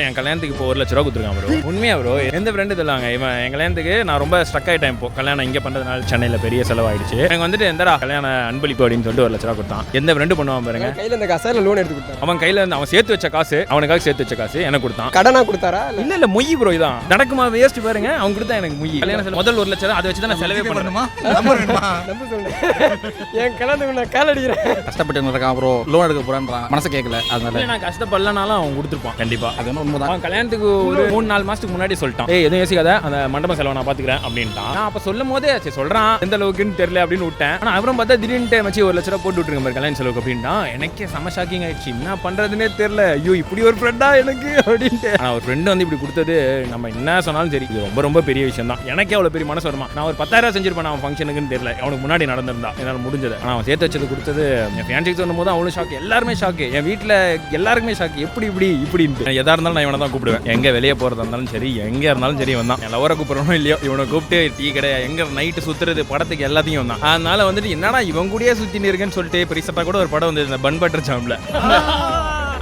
என் கல்யாணத்துக்கு இப்போ 1 லட்ச ரூபா கொடுத்துருக்கான் ப்ரோ. உண்மையா ப்ரோ, எந்த ஃப்ரெண்டு தெரியலாங்க. இவன் என் கல்யாணத்துக்கு நான் ரொம்ப ஸ்டக் ஆகிட்டேன். இப்போ கல்யாணம் இங்கே பண்ணுறதுனால சென்னையில் பெரிய செலவாயிடுச்சு. எனக்கு வந்துட்டு எந்தடா கல்யாண அன்பளிப்பு அப்படின்னு சொல்லிட்டு 1 லட்ச ரூபா கொடுத்தான். எந்த ஃப்ரெண்டு பண்ணுவான் பாருங்க. கையில் இந்த காசை லோன் எடுத்து கொடுத்தான். அவன் கையில் இருந்து அவன் சேர்த்து வச்ச காசு, அவனுக்காக சேர்த்து வச்ச காசு எனக்கு கொடுத்தான். கடனா கொடுத்தாரா? இல்ல மொய் ப்ரோ. இதான் நடக்குமா வேஸ்ட் பாருங்க. அவன் கொடுத்தா எனக்கு மொய். கல்யாணம் முதல் 1 லட்சம் அதை வச்சு தான் நான் செலவே பண்ணணுமா? நம்ப சொல்றேன். என் கல்யாணத்துக்கு நான் கால் அடிக்கிறேன். கஷ்டப்பட்டு இருக்கான் ப்ரோ, லோன் எடுக்க போறான்றான். மனசு கேட்கல. அதனால நான் கஷ்டப்படலனாலும் அவன் கொடுத்துருப்பான் கண்டிப்பா. அது உண்மைதான். அவன் கல்யாணத்துக்கு ஒரு 3-4 மாசத்துக்கு முன்னாடி சொல்லிட்டான், எதுவும் யோசிக்காத, அந்த மண்டபம் செலவை நான் பாத்துக்கிறேன் அப்படின்ட்டான். நான் அப்ப சொல்லும் போதே சரி சொல்றான், எந்த அளவுக்குன்னு தெரியல அப்படின்னு விட்டேன். ஆனா அப்புறம் பார்த்தா திடீர்னு மச்சி 1 லட்ச ரூபா போட்டு விட்டுருங்க மாதிரி கல்யாண செலவுக்கு அப்படின்ட்டான். எனக்கே செம ஷாக்கிங் ஆயிடுச்சு. என்ன பண்றதுன்னே தெரியல. ஐயோ இப்படி ஒரு ஃப்ரெண்டா எனக்கு அப்படின்ட்டு. ஆனா ஒரு ஃப்ரெண்டு வந்து இப்படி கொடுத்தது நம்ம என்ன சொன்னாலும் சரி, இது ரொம்ப ரொம்ப பெரிய விஷயம் தான். எனக்கே அவ்வளவு பெரிய மனசு வருமா? நான் ஒரு 10,000 செஞ்சிருப்பேன் அவன் ஃபங்க்ஷனுக்குன்னு தெரியல. அவனுக்கு முன்னாடி நடந்திருந்தா என்னால் முடிஞ்சது. ஆனால் அவன் சேர்த்து வச்சது கொடுத்தது என் ஃபேன்ஸுக்கு சொன்னும் போது அவ்வளோ ஷாக்கு. எல்லாருமே ஷாக்கு. என் வீட்டில் எல்லாருக்குமே ஷாக்கு. எப்படி இப்படின்ட்டு எதாக இருந்தாலும் நான் இவனை தான் கூப்பிடுவேன். எங்கே வெளியே போகிறதா இருந்தாலும் சரி, எங்கே இருந்தாலும் சரி வந்தான். என் லவரை கூப்பிடணும் இல்லையோ, இவனை கூப்பிட்டு டீ கடை எங்கே நைட்டு சுற்றுறது படத்துக்கு எல்லாத்தையும் வந்தான். அதனால வந்துட்டு என்னடா இவன் கூடயே சுற்றின்னு இருக்குன்னு சொல்லிட்டு இப்போ ரீசெண்டாக கூட ஒரு படம் வந்து இந்த பன் பட்டர் ஜாம்ல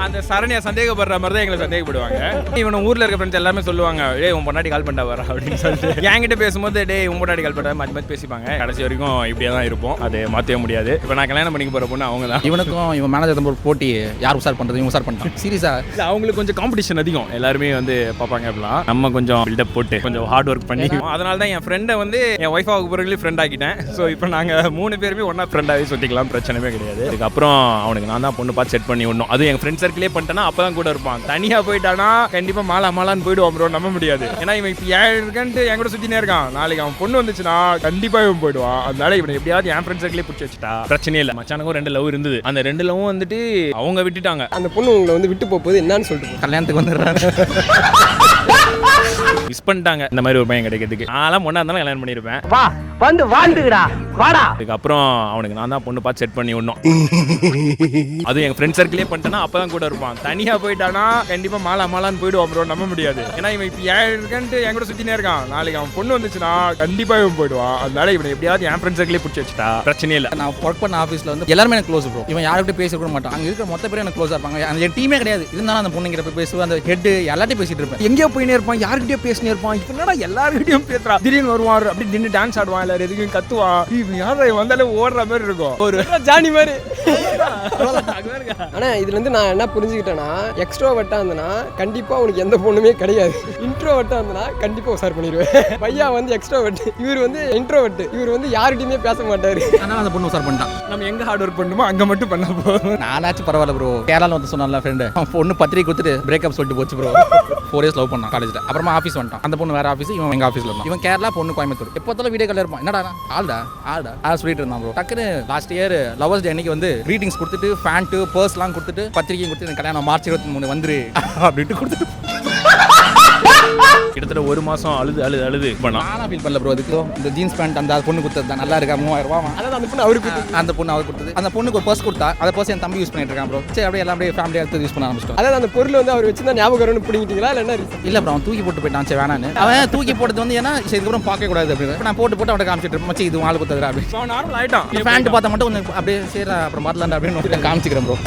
அந்த சரணியா சந்தேகப்படுற மாதிரி தான் எங்களை சந்தேகப்படுவாங்க. இவனை ஊர்ல இருக்க ஃப்ரெண்ட்ஸ் எல்லாமே சொல்லுவாங்க, டேய் உன் பொண்டாட்டி கால் பண்ணிட்டா வர அப்படின்னு சொல்லிட்டு என்கிட்ட பேசும்போது டேய் உன் பொண்டாட்டி கால் பண்ணா மாற்றி பேசிப்பாங்க. கடைசி வரைக்கும் இப்படியே தான் இருப்போம். அது மாற்றவே முடியாது. இப்போ நான் கல்யாணம் பண்ணிக்க போகிற பொண்ணு அவங்க தான். இவனுக்கும் இவன் மேனேஜர் போட்டி யார் உசார் பண்ணுறது, இவன் உசார் பண்ணிட்டான். சீரியஸா இல்லை, அவங்களுக்கு கொஞ்சம் காம்படிஷன் அதிகம். எல்லாருமே வந்து பார்ப்பாங்க. அப்படிலாம் நம்ம கொஞ்சம் பில்டப் போட்டு கொஞ்சம் ஹார்ட் ஒர்க் பண்ணி, அதனால தான் என் ஃப்ரெண்டை வந்து என் ஒய்ஃப் ஆக பிறகு ஃப்ரெண்ட் ஆக்கிட்டேன். ஸோ இப்போ நாங்கள் 3 பேருமே ஒன்றா ஃப்ரெண்டாகவே சுற்றிக்கலாம், பிரச்சனையே கிடையாது. அதுக்கப்புறம் அவனுக்கு நான் தான் பொண்ணு பார்த்து செட் பண்ணி விடணும். அது என் ஃப்ரெண்ட் சர்க்கிளே பண்ணிட்டேன்னா அப்போ கூட இருப்பான். தனியா போயிட்டானா கண்டிப்பா மாலான்னு போயிடுவான் ப்ரோ. நம்ப முடியாது. ஏன்னா இவன் இப்ப இருக்கன்ட்டு என் கூட சுத்தினே இருக்கான். நாளைக்கு அவன் பொண்ணு வந்துச்சுன்னா கண்டிப்பா இவன் போயிடுவான். அதனால இவனை எப்படியாவது என் ஃப்ரெண்ட் சர்க்கிளே பிடிச்சி வச்சுட்டா பிரச்சனை இல்லை. மச்சானுக்கும் 2 லவ் இருந்தது. அந்த 2 லவ்வும் வந்துட்டு அவங்க விட்டுட்டாங்க. அந்த பொண்ணு உங்களை வந்து விட்டு போகுது என்னன்னு சொல்லிட்டு கல்யாணத்துக்கு வந்துடுறாங்க. மிஸ் பண்ணிட்டாங்க இந்த மாதிரி ஒரு பையன் கிடைக்கிறதுக்கு. நான்லாம் ஒண்ணா இருந்தாலும் கல்யாணம் பண்ணிருப்பேன். வா வந்து வாழ்ந்துடா வாடா. அதுக்கப்புறம் அவனுக்கு நான் தான் பொண்ணு பார்த்து செட் பண்ணி விடணும். அது என் ஃப்ரெண்ட் சர்க்கிளே பண்ணிட்டேன்னா அப்பதான் கூட இருப்பான். தனியா போயிட்டானா கண்டிப்பா மாலான்னு போயிடுவான் ப்ரோ. நம்ப முடியாது. ஏன்னா இவன் இப்ப இருக்கன்ட்டு என் கூட சுத்தினே இருக்கான். நாளைக்கு அவன் பொண்ணு வந்துச்சுன்னா கண்டிப்பா இவன் போயிடுவான். அதனால இவனை எப்படியாவது என் ஃப்ரெண்ட் சர்க்கிளே பிடிச்சி வச்சுட்டா பிரச்சனை இல்லை. நான் ஒர்க் பண்ண ஆஃபீஸ்ல வந்து எல்லாருமே எனக்கு க்ளோஸ் ப்ரோ. இவன் யார்கிட்ட பேச கூட மாட்டான். அங்கே இருக்கிற மொத்த பேரும் எனக்கு க்ளோஸா இருப்பாங்க. அந்த டீமே கிடையாது. இருந்தாலும் அந்த பொண்ணுங்கிட்ட போய் பேசுவேன். அந்த ஹெட் எல்லாத்தையும் பேசிட்டு இருப்பேன். எங்கேயோ போயினே இருப்பான், யாருக்கிட்டே பேசினே இருப்பான். இப்ப என்னடா எல்லாருக்கிட்டையும் பேசுறான். திடீர்னு வருவான், அப்படி நின்று டான்ஸ் ஆடுவான், எல்லாரும் எதுக்கும் கத்துவான். யாரை வந்தாலே ஓடுற மாதிரி இருக்கும். ஒரு ஜானி மாதிரி. ஆனா இதுல இருந்து நான் என்ன புரிஞ்சுக்கிட்டேன்னா, எக்ஸ்ட்ரோவர்ட்டா இருந்தனா கண்டிப்பா உனக்கு எந்த பொண்ணுமே கிடையாது. இன்ட்ரோவர்ட்டா இருந்தனா கண்டிப்பா உசார் பண்ணிடுவேன். பையா வந்து எக்ஸ்ட்ரோவர்ட், இவர் வந்து இன்ட்ரோவர்ட். இவர் வந்து யார்கிட்டயுமே பேச மாட்டாரு. அதனால அந்த பொண்ணு உசார் பண்ணிட்டான். நம்ம எங்க ஹார்ட் ஒர்க் பண்ணுமோ அங்க மட்டும் பண்ண போதும். நானாச்சும் பரவாயில்ல ப்ரோ. கேரளால வந்து சொன்னால ஃப்ரெண்டு, பொண்ணு பத்திரிக்கை கொடுத்துட்டு பிரேக்கப் சொல்லிட்டு போச்சு ப்ரோ. 4 இயர்ஸ் லவ் பண்ணான் காலேஜ்ல. அப்புறமா ஆஃபீஸ் வந்துட்டான். அந்த பொண்ணு வேற ஆஃபீஸ், இவன் எங்க ஆஃபீஸ்ல இருந்தான். இவன் கேரளா, பொண்ணு கோயம்புத்தூர். எப்போத்தாலும் வீடியோ கால் இருப்பான். என்னடா ஆல்டா சொல்லிட்டு இருந்தான் ப்ரோ. டக்குன்னு லாஸ்ட் இயர் லவர்ஸ் டே அன்னைக்கு வந்து கிரீட்டிங்ஸ் கொடுத்துட்டு ஃபேண்ட் பர்ஸ்லாம் கொடுத்துட்டு பத்திரிக்கை கொடுத்து கல்யாணம் மார்ச் 23 வந்துரு அப்படின்ட்டு கொடுத்துட்டு கிட்டத்தட்ட 1 மாசம் அழுது நானா ஃபீல் பண்ணல ப்ரோ. அதுக்கு இந்த ஜீன்ஸ் பேண்ட் அந்த பொண்ணு கொடுத்தது நல்லா இருக்கா, 3000 ரூபா. அதாவது அந்த பொண்ணு அவருக்கு அந்த பொண்ணு அவர் கொடுத்தது. அந்த பொண்ணுக்கு ஒரு பர்ஸ் கொடுத்தா, அந்த பர்ஸ் என் தம்பி யூஸ் பண்ணிட்டு இருக்கான் ப்ரோ. சரி அப்படியே எல்லாம் அப்படியே ஃபேமிலியாக எடுத்து யூஸ் பண்ண ஆரம்பிச்சிட்டோம். அதாவது அந்த பொருள் வந்து அவர் வச்சிருந்தா ஞாபகம் வரும்னு பிடிங்கிட்டீங்களா இல்லை என்ன ரீசன்? இல்லை ப்ரோ, அவன் தூக்கி போட்டு போயிட்டான். சரி வேணான்னு. அவன் தூக்கி போட்டது வந்து ஏன்னா சரி இதுக்கப்புறம் பார்க்க கூடாது அப்படின்னு நான் போட்டு அவனை காமிச்சிட்டு இருப்பேன். மச்சி இது ஆள் கொடுத்தது அப்படின்னு நார்மல் ஆயிட்டான். பேண்ட் பார்த்தா மட்டும் கொஞ்சம் அப்படியே சரி அப்புறம் மாறலாண்டா அப்படின்னு காமிச்சிக்கிறேன் ப்ரோ.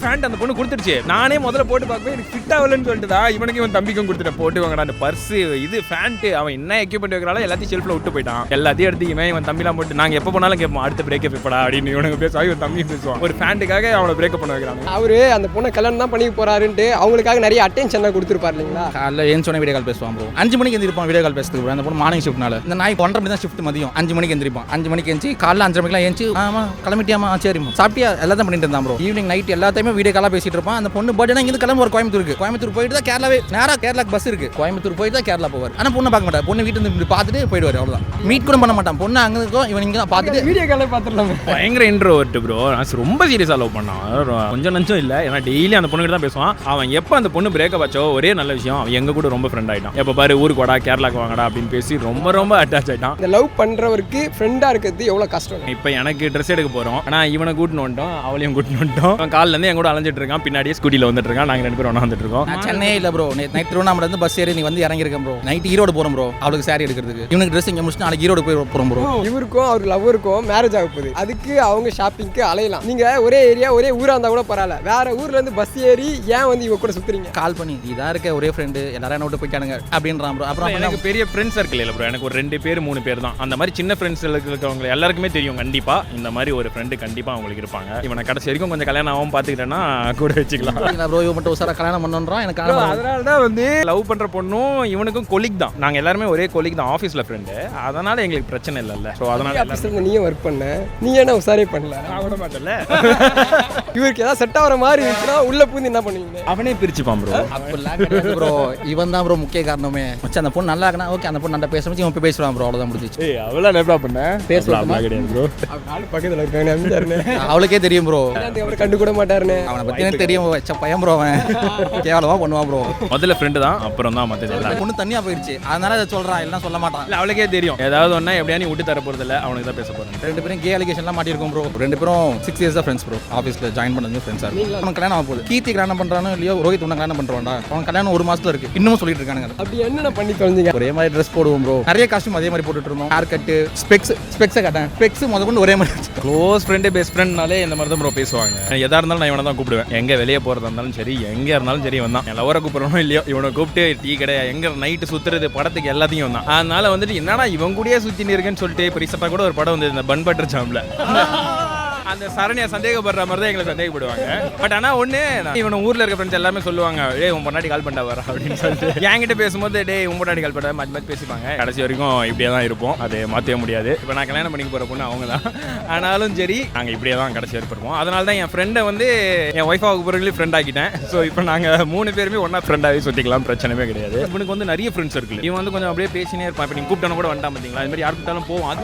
பேண்ட் அந்த பொண்ணு கொடுத்துருச்சு. நானே முதல்ல போட்டு பார்க்கவே எனக்கு ஃபிட் ஆகலன்னு சொல்லிட்டு தான் இவனுக்கு இவன் தம்பிக்கும் கொடுத்துட்டேன். போட்டு வாங்கடா அந்த பர்ஸ் இது பேண்ட். அவன் என்ன எக்யூப்மெண்ட் வைக்கிறாலும் எல்லாத்தையும் ஷெல்ஃப்ல விட்டு போயிட்டான். எல்லாத்தையும் எடுத்து இவன் தம்பிலாம் போட்டு நாங்கள் எப்போ போனாலும் கேட்போம் அடுத்த பிரேக்கப் எப்படா அப்படின்னு இவனுக்கு பேசுவா. இவன் தம்பி பேசுவான். ஒரு பேண்ட்டுக்காக அவனை பிரேக்கப் பண்ண வைக்கிறாங்க. அவரு அந்த பொண்ணை கல்யாணம் தான் பண்ணி போறாருன்ட்டு அவங்களுக்காக நிறைய அட்டென்ஷன் கொடுத்துருப்பாரு இல்லைங்களா? காலைல ஏன் சொன்ன வீடியோ கால் பேசுவான் ப்ரோ. 5 மணிக்கு எந்திரிப்பான் வீடியோ கால் பேசுறதுக்கு. அந்த பொண்ணு மார்னிங் ஷிஃப்ட்னால இந்த நாய் 1:30 மணி தான் ஷிஃப்ட். மதியம் 5 மணிக்கு எந்திரிப்பான். 5 மணிக்கு எந்திரிச்சு காலைல 5:30 மணிக்கெல்லாம் ஏஞ்சி ஆமா கிளம்பிட்டியாமா சரிமா சாப்பிட்டியா எல்லாத்தையும் பண்ணிட்டு இருந்தான் ப்ரோ. ஈவினிங் நைட் எல்லாத்தையுமே வீடியோ காலாக பேசிட்டு இருப்பான். அந்த பொண்ணு பர்த்டே இங்க கிளம்ப ஒரு கோயம்புத்தூர் போயிட்டு தான் கேரளாவே நேரா கேரளாக்கு பஸ் இருக்கு. கோயம்புத்தூர் போயிட்டு தான் கேரளா போவார். ஆனா பொண்ணை பார்க்க மாட்டார். பொண்ணு வீட்டு இருந்து பார்த்துட்டு போயிடுவார். அவ்வளவுதான். மீட் கூட பண்ண மாட்டான். பொண்ணு அங்க இருக்கும், இவன் இங்க தான் பார்த்துட்டு வீடியோ காலே பார்த்துடலாம். பயங்கர இன்ட்ரோவர்ட் ப்ரோ. நான் ரொம்ப சீரியஸா லவ் பண்ணான். கொஞ்சம் நஞ்சம் இல்லை. ஏன்னா டெய்லி அந்த பொண்ணு தான் பேசுவான். அவன் எப்போ அந்த பொண்ணு பிரேக்கப் ஆச்சோ ஒரே நல்ல விஷயம் அவன் எங்க கூட ரொம்ப ஃப்ரெண்ட் ஆயிட்டான். எப்போ பாரு ஊருக்கு வாடா கேரளாக்கு வாங்கடா அப்படின்னு பேசி ரொம்ப அட்டாச் ஆயிட்டான். இந்த லவ் பண்றவருக்கு ஃப்ரெண்டா இருக்கிறது எவ்வளவு கஷ்டம். இப்போ எனக்கு ட்ரெஸ் எடுக்க போறோம். ஆனா இவனை கூட்டின்னு வந்துட்டோம், அவளையும் கூட்டின்னு வந்துட்டோம். அவன் காலில் இருந்து என் கூட அலைஞ்சிட்டு இருக்கான், பின்னாடியே ஸ்கூட்டியில் வந்துட்டு இருக்கான். நாங்கள் 2 பேரும் ஒன்றா வந்துட்டு இருக்கோம். நான் சென்னை இல்லை ப்ரோ, நைட் திருவண்ணாமலை இருந்து பஸ் ஏறி நீ வந்து இறங்கிருக்கேன் ப்ரோ. நைட் ஈரோடு போகிறோம் ப்ரோ, அவளுக்கு சாரி எடுக்கிறதுக்கு. இவனுக்கு ட்ரெஸ் இங்கே முடிச்சுட்டு நாளைக்கு ஈரோடு போய் போகிறோம் ப்ரோ. இவருக்கும் அவர் லவ்வருக்கும் மேரேஜ் ஆக போகுது, அதுக்கு அவங்க ஷாப்பிங்க்கு அலையலாம். நீங்க ஒரே ஏரியா ஒரே ஊரா இருந்தா கூட பரவாயில்ல, வேற ஊர்ல இருந்து பஸ் ஏறி ஏன் வந்து இவ கூட சுத்துறீங்க? கால் பண்ணி இதாக இருக்க ஒரே ஃப்ரெண்டு எல்லாரும் என்ன விட்டு போயிட்டானுங்க அப்படின்றான் ப்ரோ. அப்புறம் எனக்கு பெரிய ஃப்ரெண்ட்ஸ் சர்க்கிள் இல்லை ப்ரோ, எனக்கு ஒரு 2 பேர் 3 பேர் தான். அந்த மாதிரி சின்ன ஃப்ரெண்ட்ஸ் இருக்கிறவங்க எல்லாருக்குமே தெரியும், கண்டிப்பா இந்த மாதிரி ஒரு ஃப்ரெண்டு கண்டிப்பா அவங்களுக்கு இருப்பாங்க. இவனை கடைசி வரைக்கும் கொஞ்சம் கல்யாணம் ஆகும் பார்த்துக்கிட்டேன்னா கூட வச்சுக்கலாம் ப்ரோ. இவன் மட்டும் உசாரா கல்யாணம் பண்ணுறான் எனக்கு. அதனால தான் வந்து லவ் பண்ற பொண்ணும் இவனுக்கும் கொலிக் தான். நாங்க எல்லாருமே ஒரே கொலிக் தான், ஆஃபீஸ்ல ஃப்ரெண்டு. அதனால எங்களுக்கு பிரச்சனை இல்லைல்ல. ஸோ அதனால ஆஃபீஸ்ல நீயும் ஒர்க் பண்ண, நீ என்ன உசாரே பண்ணல? நான் விட மாட்டேன்ல. இவருக்கு ஏதாவது செட் ஆகிற மாதிரி இருந்துச்சுன்னா உள்ள பூந்து என்ன பண்ணுவீங்க? அவனே பிரிச்சுப்பான் ப்ரோ. அப்படிலாம் கிடையாது ப்ரோ, இவன் தான் ப்ரோ முக்கிய காரணமே. மச்சான் அந்த பொண்ணு நல்லா இருக்கா, ஓகே அந்த பொண்ணு நல்லா பேச இவன் போய் பேசுவான் ப்ரோ, அவ்வளோதான் முடிஞ்சிச்சு. ஏய் அவ்வளோ நெப்டா பண்ண பேசலாம் கிடையாது ப்ரோ. பக்கத்தில் இருக்காங்க அமைஞ்சாருன்னு அவளுக்கே தெரியும் ப்ரோ, அவரை கண்டு கூட மாட்டாருன்னு. அவனை பற்றி எனக்கு தெரியும். வச்ச பையன் ப்ரோ, அவன் கேவலமா பண்ணுவான் ப்ரோ. முதல்ல ஃப்ரெண்டு தான், அப்புறம் தான் மற்றது எல்லாம். பொண்ணு தனியாக போயிடுச்சு, அதனால அதை சொல்கிறான், எல்லாம் சொல்ல மாட்டான். இல்லை அவளுக்கே தெரியும், ஏதாவது ஒன்றா எப்படியா நீ விட்டு தர போகிறது இல்லை, அவனுக்கு தான் பேச போகிறேன். 2 பேரும் கே அலிகேஷன்லாம் மாட்டிருக்கோம் ப்ரோ. 2 பேரும் 6 years ஃப்ரெண்ட்ஸ் ப்ரோ. ஆஃபீஸில் ஜாயின் பண்ணது ஃப்ரெண்ட்ஸாக இருக்கும். அவன் கல்யாணம் ஆக போகுது. கீர்த்தி கல்யாணம் பண்ணுறானோ இல்லையோ, ரோஹித் உன்னை கல்யாணம் பண்ணுறான்டா. அவன் கல்யாணம் 1 மாசத்துல இருக்கு, இன்னமும் சொல்லிட்டு இருக்கானுங்க. அப்படி என்னென்ன பண்ணி தொலைஞ்சிங்க? ஒரே மாதிரி ட்ரெஸ் போடுவோம் ப்ரோ, நிறைய காஸ்ட்யூம் அதே மாதிரி போட்டுட்டு இருந்தோம். ஹேர் கட்டு, ஸ்பெக்ஸை கட்டேன், ஸ்பெக்ஸ் முதல்ல ஒரே மாதிரி. க்ளோஸ் ஃப்ரெண்டு பெஸ்ட் ஃப்ரெண்ட்னாலே இந்த மாதிரி தான் ப்ரோ பேசுவாங்க. எதாக இருந்தாலும் நான் இவனை தான் கூப்பிடுவேன். எங்கே வெளியே போகிறதா இருந்தாலும் சரி, எங்கே இருந்தாலும் சரி இவன் தான். என் லவரை கூப்பிட்றனோ இல்லையோ, இவனை கூப்பிட்டு டீ கடை எங்கே நைட்டு சுற்றுறது படத்துக்கு எல்லாத்தையும் தான். அதனால வந்துட்டு என்னன்னா இவன் கூடயே சுற்றின்னு இருக்குன்னு சொல்லிட்டு இப்போ ரீசெண்டாக கூட ஒரு படம் வந்து இந்த பன் பட்டர் ஜாம்ல அந்த சரணியை சந்தேகப்படுற மாதிரி தான் எங்களை சந்தேகப்படுவாங்க. பட் ஆனால் ஒன்று, இவன் ஊரில் இருக்க ஃப்ரெண்ட்ஸ் எல்லாமே சொல்லுவாங்க, டேய் உன் பொண்டாட்டி கால் பண்ணா வர அப்படின்னு சொல்லிட்டு என்கிட்ட பேசும்போது டேய் உன் பொண்டாட்டி கால் பண்ண மாற்றி மாற்றி பேசிப்பாங்க. கடைசி வரைக்கும் இப்படியே தான் இருப்போம், அது மாற்றவே முடியாது. இப்போ நான் கல்யாணம் பண்ணிக்க போகிற பொண்ணு அவங்க தான். ஆனாலும் சரி நாங்கள் இப்படியே தான் கடைசி வரைக்கும் இருப்போம். அதனால தான் என் ஃப்ரெண்டை வந்து என் ஒய்ஃபாவுக்கு பிறகு ஃப்ரெண்ட் ஆக்கிட்டேன். ஸோ இப்போ நாங்கள் 3 பேருமே ஒன்றா ஃப்ரெண்டாகவே சுற்றிக்கலாம், பிரச்சனையே கிடையாது. இவனுக்கு வந்து நிறைய ஃப்ரெண்ட்ஸ் இருக்குது. இவன் வந்து கொஞ்சம் அப்படியே பேசினே இருப்பான். இப்போ நீங்கள் கூப்பிட்டாலும் கூட வந்துட்டான் பார்த்தீங்களா, அது மாதிரி யார் கூப்பிட்டாலும் போவோம். அது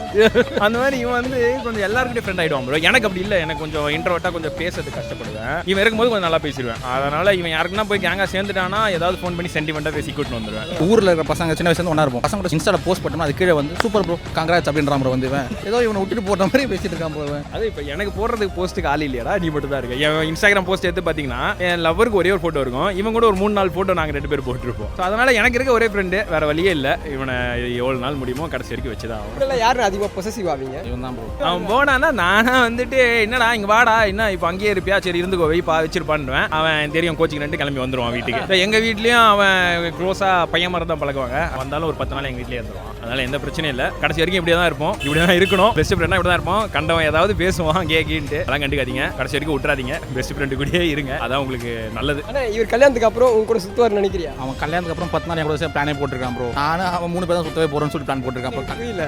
அந்த மாதிரி இவன் வந்து கொஞ்சம் எல்லாருக்கிட்டே ஃப்ரெண்ட் ஆகிடுவான் ப்ரோ. எனக்கு அப்படி இல்லை, எனக்கு கொஞ்சம் இன்ட்ரோவர்ட்டா கொஞ்சம் பேசுறது கஷ்டப்படுவேன். இவன் இருக்கும்போது கொஞ்சம் நல்லா பேசிடுவேன். அதனால இவன் யாருக்குன்னா போய் கேங்கா சேர்ந்துட்டானா ஏதாவது ஃபோன் பண்ணி சென்டிமெண்டா பேசி கூட்டிட்டு வந்துடுவேன். ஊரில் இருக்கிற பசங்க சின்ன வயசுல ஒன்றா இருப்போம். பசங்க இன்ஸ்டால போஸ்ட் பண்ணோம்னா அது கீழே வந்து சூப்பர் ப்ரோ காங்கிராட்ஸ் அப்படின்ற மாதிரி வந்து ஏதோ இவனை விட்டுட்டு போட்ட மாதிரி பேசிட்டு இருக்கான் ப்ரோ. அது இப்போ எனக்கு போடுறதுக்கு போஸ்ட்டுக்கு ஆள் இல்லையாடா, நீ மட்டும் தான் இருக்கு. என் இன்ஸ்டாகிராம் போஸ்ட் எடுத்து பார்த்தீங்கன்னா என் லவருக்கு ஒரே ஒரு ஃபோட்டோ இருக்கும், இவன் கூட ஒரு 3-4 ஃபோட்டோ நாங்கள் 2 பேர் போட்டுருப்போம். ஸோ அதனால எனக்கு இருக்க ஒரே ஃப்ரெண்டு, வேற வழியே இல்லை. இவனை எவ்வளோ நாள் முடியுமோ கடைசி வரைக்கும் வச்சுதான் ஆகும். யாரும் அதிகமாக பொசசிவ் ஆவீங்க? இவன் தான் ப்ரோ. அவன் போனானா நானா வந்துட்டு என்னடா இங்கே வாடா, என்ன இப்போ அங்கேயே இருப்பியா, சரி இருந்துக்கோ வெயிப்பா வச்சிருப்பான்னுவேன். அவன் தெரியும் கோச்சிங் கிளம்பி வந்துடுவான் வீட்டுக்கு. எங்கள் வீட்லேயும் அவன் க்ளோஸாக பையன் மாதிரி தான் பழகுவாங்க. வந்தாலும் ஒரு 10 நாள் எங்கள் வீட்லேயே இருந்துருவான். அதனால எந்த பிரச்சனையும் இல்லை, கடைசி வரைக்கும் இப்படியே தான் இருப்போம், இப்படி தான் இருக்கணும். பெஸ்ட் ஃப்ரெண்டாக இப்படி தான் இருப்போம். கண்டவன் ஏதாவது பேசுவான் கேக்கின்ட்டு அதெல்லாம் கண்டுக்காதீங்க, கடைசி வரைக்கும் விட்டுறாதீங்க. பெஸ்ட் ஃப்ரெண்டு கூடயே இருங்க, அதான் உங்களுக்கு நல்லது. ஆனால் இவர் கல்யாணத்துக்கு அப்புறம் உங்க கூட சுற்றுவார்னு நினைக்கிறியா? அவன் கல்யாணத்துக்கு அப்புறம் 10 நாள் என் கூட பிளானே போட்டிருக்கான் ப்ரோ. நானும் அவன் 3 பேர் தான் சுத்தவே போகிறோன்னு சொல்லி பிளான் போட்டிருக்கான். புரியல,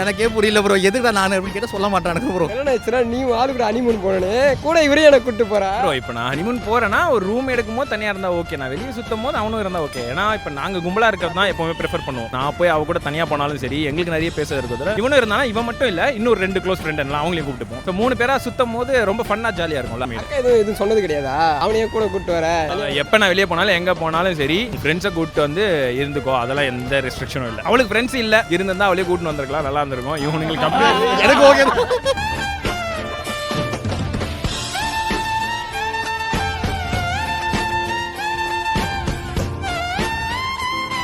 எனக்கே புரியல ப்ரோ, எதுக்கு நான் அப்படின்னு கேட்டால் சொல்ல மாட்டானுங்க ப்ரோ. என்ன நீ ஆளு கூட ஹனிமூன் போனே கூட இவரே எனக்கு கூட்டு போறா ப்ரோ. இப்போ நான் ஹனிமூன் போறேன்னா ஒரு ரூம் எடுக்கும்போது தனியாக இருந்தால் ஓகே, நான் வெளியே சுற்றும் போது அவனும் இருந்தால் ஓகே. ஏன்னா இப்போ நாங்கள் கும்பலாக இருக்கிறது தான் எப்பவுமே ப்ரிஃபர் பண்ணுவோம். நான் போய் அவ கூட தனியாக போனாலும் சரி, எங்களுக்கு நிறைய பேச இருக்குது. இவனும் இருந்தாலும் இவன் மட்டும் இல்லை, இன்னொரு 2 க்ளோஸ் ஃப்ரெண்ட் எல்லாம் அவங்களையும் கூப்பிட்டுப்போம். இப்போ 3 பேரா சுற்றும் போது ரொம்ப ஃபன்னாக ஜாலியாக இருக்கும். எதுவும் சொன்னது கிடையாதா அவனையே கூட கூப்பிட்டு வர? எப்போ நான் வெளியே போனாலும் எங்கே போனாலும் சரி ஃப்ரெண்ட்ஸை கூப்பிட்டு வந்து இருந்துக்கோ, அதெல்லாம் எந்த ரெஸ்ட்ரிக்ஷனும் இல்லை. அவளுக்கு ஃப்ரெண்ட்ஸ் இல்லை, இருந்திருந்தா அவளே கூப்பிட்டு வந்திருக்கலாம், நல்லா இருந்திருக்கும். இவனுங்களுக்கு எனக்கு ஓகே.